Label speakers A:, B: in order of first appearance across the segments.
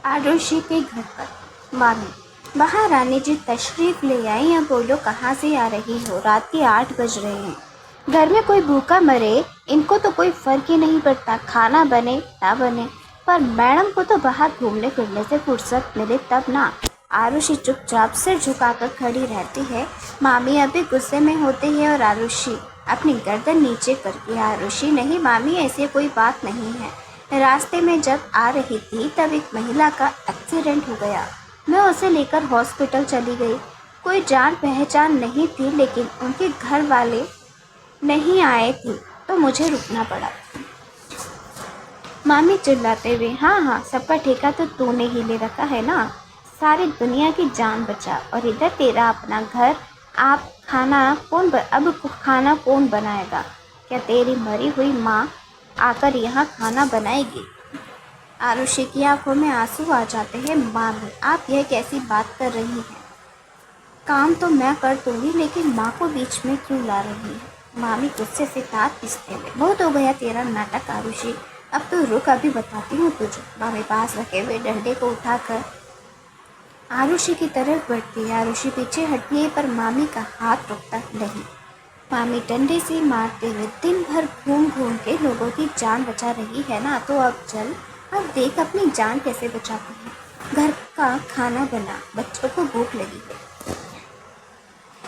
A: आरुषि के घर पर मामी बाहर आने जी तशरीफ ले आई। अब बोलो कहाँ से आ रही हो? रात के 8 बज रहे हैं। घर में कोई भूखा मरे इनको तो कोई फर्क ही नहीं पड़ता, खाना बने ना बने। पर मैडम को तो बाहर घूमने फिरने से फुर्सत मिले तब ना। आरुषि चुपचाप सिर झुकाकर खड़ी रहती है। मामी अभी गुस्से में होती है और आरुषि अपनी गर्दन नीचे करके, आरुषि नहीं मामी, ऐसी कोई बात नहीं है। रास्ते में जब आ रही थी तब एक महिला का एक्सीडेंट हो गया। मैं उसे लेकर हॉस्पिटल चली गई। कोई जान पहचान नहीं थी, लेकिन उनके घर वाले नहीं आए थे तो मुझे रुकना पड़ा। मामी चिल्लाते हुए, हाँ हाँ, सबका ठेका तो तूने ही ले रखा है ना। सारी दुनिया की जान बचा और इधर तेरा अपना घर। अब खाना कौन बनाएगा? क्या तेरी मरी हुई माँ आकर यहाँ खाना बनाएगी? आरुषि की आंखों में आंसू आ जाते हैं। मामी, आप यह कैसी बात कर रही हैं? काम तो मैं कर दूंगी, लेकिन माँ को बीच में क्यों ला रही है? मामी गुस्से से दांत पिसते हुए, बहुत हो गया तेरा नाटक आरुषि, अब तो रुक, अभी बताती हूँ तुझे। मामी पास रखे हुए डंडे को उठाकर आरुषि की तरफ बढ़ती है। आरुषि पीछे हटती है पर मामी का हाथ रुकता नहीं। मामी डंडे से मारते हुए, दिन भर घूम घूम के लोगों की जान बचा रही है ना, तो अब चल, अब देख अपनी जान कैसे बचाती है। घर का खाना बना, बच्चों को भूख लगी है।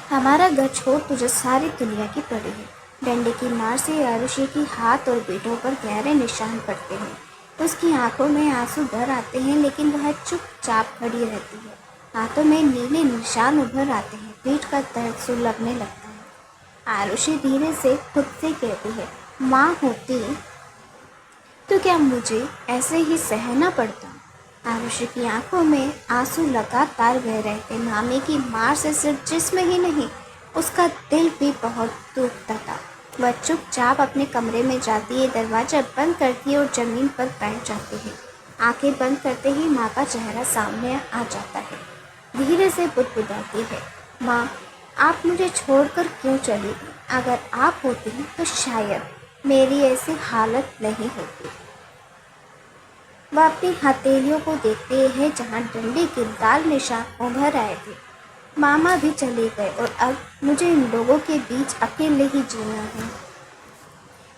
A: हमारा घर छोड़ तुझे सारी दुनिया की पड़ी है। डंडे की मार से आरुषि की हाथ और पीठों पर गहरे निशान पड़ते हैं। उसकी आंखों में आंसू भर आते हैं, लेकिन वह चुपचाप खड़ी रहती है। हाथों में नीले निशान उभर आते हैं, पीठ का दर्द सुलगने लगता है। आरुषि धीरे से खुद से कहती है, माँ होती तो क्या मुझे ऐसे ही सहना पड़ता? आरुषि की आंखों में आंसू लगातार बह रहे थे। मामी की मार से सिर्फ जिस्म ही नहीं, उसका दिल भी बहुत टूटता था। वह चुपचाप अपने कमरे में जाती है, दरवाजा बंद करती है और जमीन पर बैठ जाती है। आंखें बंद करते ही माँ का चेहरा सामने आ जाता है। धीरे से बुदबुदाती है, माँ, आप मुझे छोड़कर क्यों चली गई? अगर आप होती तो शायद मेरी ऐसी हालत नहीं होती। वह अपनी हथेलियों को देखते हैं जहाँ डंडे के लाल निशान उभर आए थे। मामा भी चले गए और अब मुझे इन लोगों के बीच अकेले ही जीना है।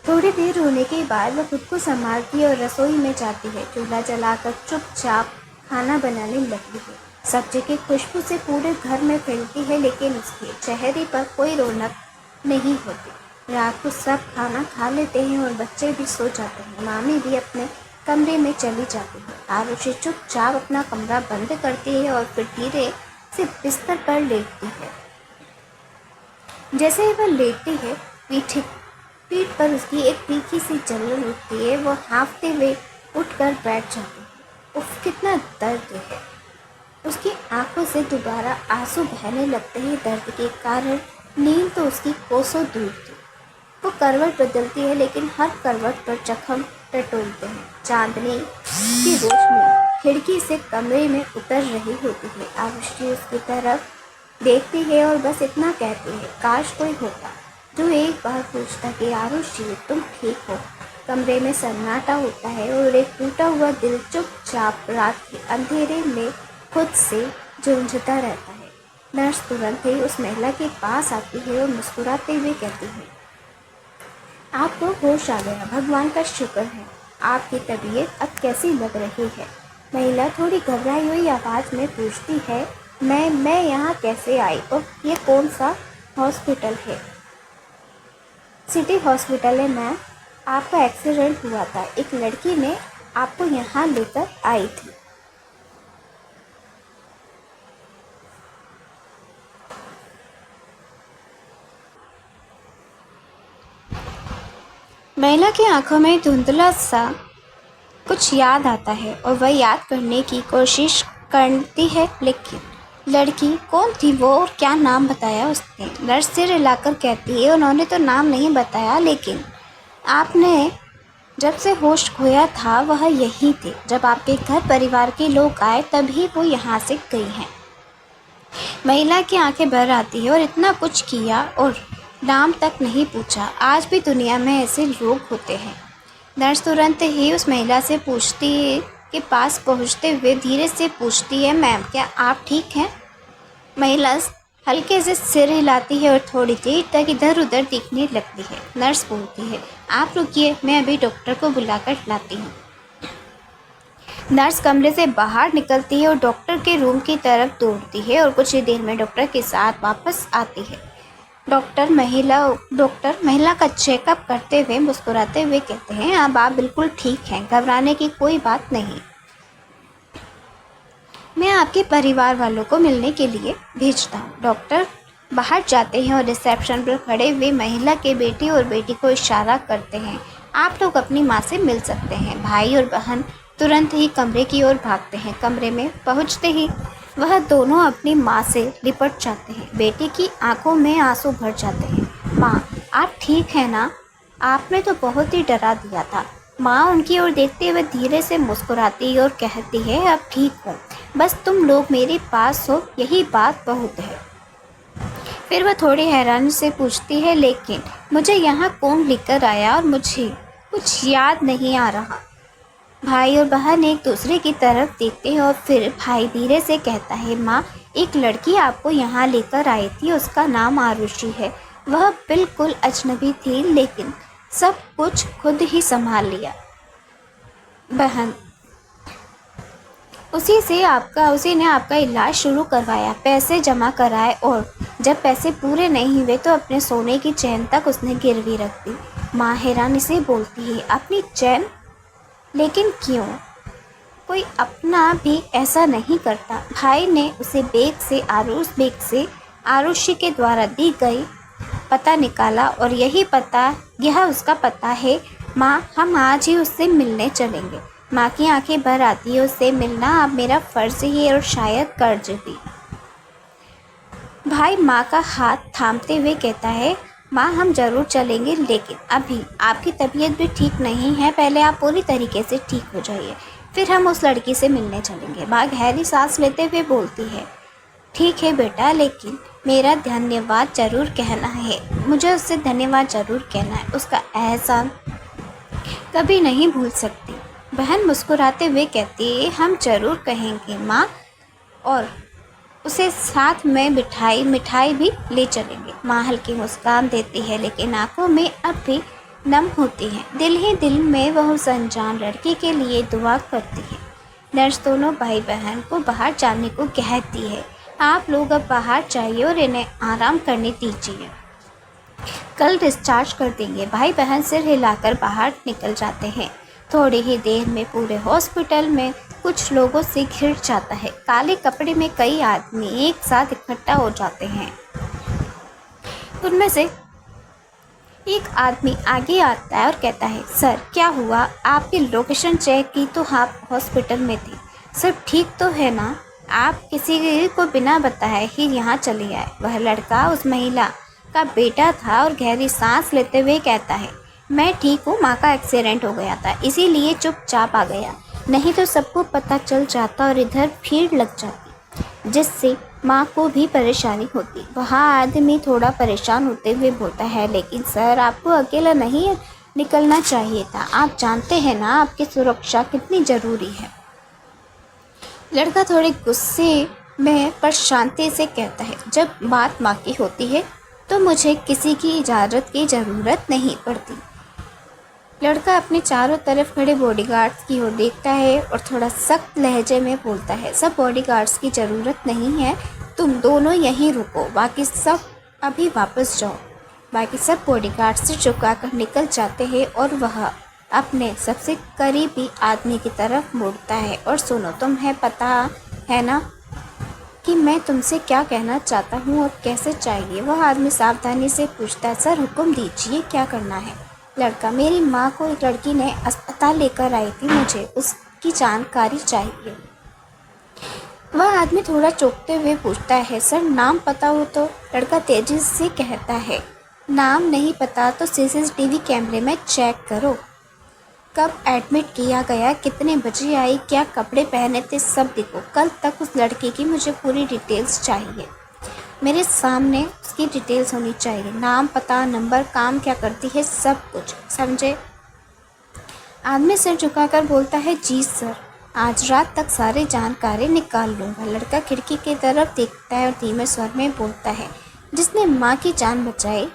A: थोड़ी देर होने के बाद वह खुद को संभालती है और रसोई में जाती है। चूल्हा जलाकर चुपचाप खाना बनाने लगती है। सब्जी की खुशबू से पूरे घर में फैलती है, लेकिन उसके चेहरे पर कोई रौनक नहीं होती। रात को सब खाना खा लेते हैं और बच्चे भी सो जाते हैं। मामी भी अपने कमरे में चली जाती है। आरुषि चुपचाप अपना कमरा बंद करती है और फिर धीरे से बिस्तर पर लेटती है। जैसे ही वह लेटती है, पीठ पर उसकी एक तीखी सी जलन उठती है। वह हाँफते हुए उठकर बैठ जाती है। उफ, कितना दर्द है! उसकी आंखों से दोबारा आंसू बहने लगते हैं। दर्द के कारण नींद तो उसकी कोसों दूर थी। वो करवट बदलती है, लेकिन हर करवट पर जख्म टटोलते हैं। चांदनी की रोशनी खिड़की से कमरे में उतर रही होती है। आरुषि उसकी तरफ देखती है और बस इतना कहती है, काश कोई होता जो एक बार पूछता कि आरुषि, तुम ठीक हो? कमरे में सन्नाटा होता है और एक टूटा हुआ दिल चुपचाप रात के अंधेरे में खुद से झुंझता रहता है। नर्स तुरंत ही उस महिला के पास आती है और मुस्कुराते हुए कहती है, आपको होश आ गया, भगवान का शुक्र है। आपकी तबीयत अब कैसी लग रही है? महिला थोड़ी घबराई हुई आवाज़ में पूछती है, मैं यहाँ कैसे आई और ये कौन सा हॉस्पिटल है? सिटी हॉस्पिटल है मैम, आपका एक्सीडेंट हुआ था, एक लड़की ने आपको यहाँ लेकर आई थी। महिला की आंखों में धुंधला सा कुछ याद आता है और वह याद करने की कोशिश करती है, लेकिन लड़की कौन थी वो और क्या नाम बताया उसने? नर्स सिर हिलाकर कहती है, उन्होंने तो नाम नहीं बताया, लेकिन आपने जब से होश खोया था वह यही थे। जब आपके घर परिवार के लोग आए तभी वो यहाँ से गई हैं। महिला की आंखें भर आती है और इतना कुछ किया और नाम तक नहीं पूछा। आज भी दुनिया में ऐसे लोग होते हैं। नर्स तुरंत ही उस महिला से पूछती के पास पहुंचते हुए धीरे से पूछती है, मैम क्या आप ठीक हैं? महिला हल्के से सिर हिलाती है और थोड़ी देर तक इधर उधर देखने लगती है। नर्स बोलती है, आप रुकिए, मैं अभी डॉक्टर को बुलाकर लाती हूँ। नर्स कमरे से बाहर निकलती है और डॉक्टर के रूम की तरफ दौड़ती है और कुछ ही देर में डॉक्टर के साथ वापस आती है। डॉक्टर महिला का चेकअप करते हुए मुस्कुराते हुए कहते हैं, अब आप बिल्कुल ठीक हैं, घबराने की कोई बात नहीं। मैं आपके परिवार वालों को मिलने के लिए भेजता हूँ। डॉक्टर बाहर जाते हैं और रिसेप्शन पर खड़े हुए महिला के बेटे और बेटी को इशारा करते हैं, आप लोग अपनी माँ से मिल सकते हैं। भाई और बहन तुरंत ही कमरे की ओर भागते हैं। कमरे में पहुँचते ही वह दोनों अपनी माँ से लिपट जाते हैं। बेटी की आंखों में आंसू भर जाते हैं। माँ, आप ठीक है ना? आपने तो बहुत ही डरा दिया था। माँ उनकी ओर देखते हुए धीरे से मुस्कुराती और कहती है, अब ठीक हूँ, बस तुम लोग मेरे पास हो, यही बात बहुत है। फिर वह थोड़ी हैरानी से पूछती है, लेकिन मुझे यहाँ कौन लेकर आया और मुझे कुछ याद नहीं आ रहा। भाई और बहन एक दूसरे की तरफ देखते हैं और फिर भाई धीरे से कहता है, माँ एक लड़की आपको यहाँ लेकर आई थी, उसका नाम आरुषि है। वह बिल्कुल अजनबी थी लेकिन सब कुछ खुद ही संभाल लिया। बहन, उसी ने आपका इलाज शुरू करवाया, पैसे जमा कराए और जब पैसे पूरे नहीं हुए तो अपने सोने की चैन तक उसने गिरवी रख दी। माँ हैरानी से बोलती है, अपनी चैन? लेकिन क्यों? कोई अपना भी ऐसा नहीं करता। भाई ने उसे बेग से आरुषि के द्वारा दी गई पता निकाला और यह उसका पता है। माँ, हम आज ही उससे मिलने चलेंगे। माँ की आंखें भर आती है, उससे मिलना अब मेरा फर्ज ही है और शायद कर्ज भी। भाई माँ का हाथ थामते हुए कहता है, माँ हम ज़रूर चलेंगे, लेकिन अभी आपकी तबीयत भी ठीक नहीं है, पहले आप पूरी तरीके से ठीक हो जाइए, फिर हम उस लड़की से मिलने चलेंगे। माँ गहरी सांस लेते हुए बोलती है, ठीक है बेटा, लेकिन मेरा धन्यवाद ज़रूर कहना है, मुझे उससे धन्यवाद ज़रूर कहना है, उसका एहसान कभी नहीं भूल सकती। बहन मुस्कुराते हुए कहती है, हम ज़रूर कहेंगे माँ, और उसे साथ में मिठाई भी ले चलेंगे। माँ हल्की मुस्कान देती है लेकिन आंखों में अब भी नम होती है। दिल ही दिल में वह उस अनजान लड़की के लिए दुआ करती है। नर्स दोनों भाई बहन को बाहर जाने को कहती है, आप लोग अब बाहर जाइए और इन्हें आराम करने दीजिए, कल डिस्चार्ज कर देंगे। भाई बहन सिर हिलाकर बाहर निकल जाते हैं। थोड़ी ही देर में पूरे हॉस्पिटल में कुछ लोगों से घिर जाता है। काले कपड़े में कई आदमी एक साथ इकट्ठा हो जाते हैं। उनमें से एक आदमी आगे आता है और कहता है, सर क्या हुआ? आपकी लोकेशन चेक की तो आप हॉस्पिटल में थे, सब ठीक तो है ना? आप किसी को बिना बताए ही यहाँ चले आए। वह लड़का उस महिला का बेटा था और गहरी सांस लेते हुए कहता है, मैं ठीक हूँ, माँ का एक्सीडेंट हो गया था, इसीलिए चुपचाप आ गया, नहीं तो सबको पता चल जाता और इधर भीड़ लग जाती, जिससे माँ को भी परेशानी होती। वहाँ आदमी थोड़ा परेशान होते हुए बोलता है, लेकिन सर आपको अकेला नहीं निकलना चाहिए था, आप जानते हैं ना आपकी सुरक्षा कितनी ज़रूरी है। लड़का थोड़े गुस्से में पर शांति से कहता है, जब बात माँ की होती है तो मुझे किसी की इजाज़त की ज़रूरत नहीं पड़ती। लड़का अपने चारों तरफ खड़े बॉडीगार्ड्स की ओर देखता है और थोड़ा सख्त लहजे में बोलता है, सब बॉडीगार्ड्स की ज़रूरत नहीं है, तुम दोनों यहीं रुको, बाकी सब अभी वापस जाओ। बाकी सब बॉडीगार्ड से झुकाकर निकल जाते हैं और वह अपने सबसे करीबी आदमी की तरफ मुड़ता है और सुनो, तुम्हें पता है ना कि मैं तुमसे क्या कहना चाहता हूँ और कैसे चाहिए? वह आदमी सावधानी से पूछता है, सर हुक्म दीजिए, क्या करना है? लड़का, मेरी माँ को एक लड़की ने अस्पताल लेकर आई थी, मुझे उसकी जानकारी चाहिए। वह आदमी थोड़ा चौंकते हुए पूछता है, सर नाम पता हो तो? लड़का तेजी से कहता है, नाम नहीं पता तो सीसीटीवी कैमरे में चेक करो, कब एडमिट किया गया, कितने बजे आई, क्या कपड़े पहने थे, सब देखो। कल तक उस लड़के की मुझे पूरी डिटेल्स चाहिए, मेरे सामने उसकी डिटेल्स होनी चाहिए, नाम पता नंबर, काम क्या करती है, सब कुछ, समझे? आदमी सिर झुकाकर बोलता है, जी सर। आज रात तक सारी जानकारी निकाल लूँगा। लड़का खिड़की की तरफ देखता है और धीमे स्वर में बोलता है, जिसने माँ की जान बचाई,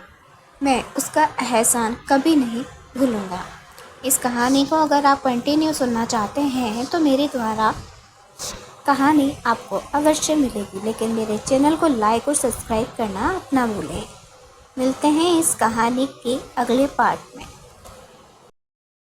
A: मैं उसका एहसान कभी नहीं भूलूँगा। इस कहानी को अगर आप कंटिन्यू सुनना चाहते हैं तो मेरे द्वारा कहानी आपको अवश्य मिलेगी, लेकिन मेरे चैनल को लाइक और सब्सक्राइब करना ना भूलें। मिलते हैं इस कहानी के अगले पार्ट में।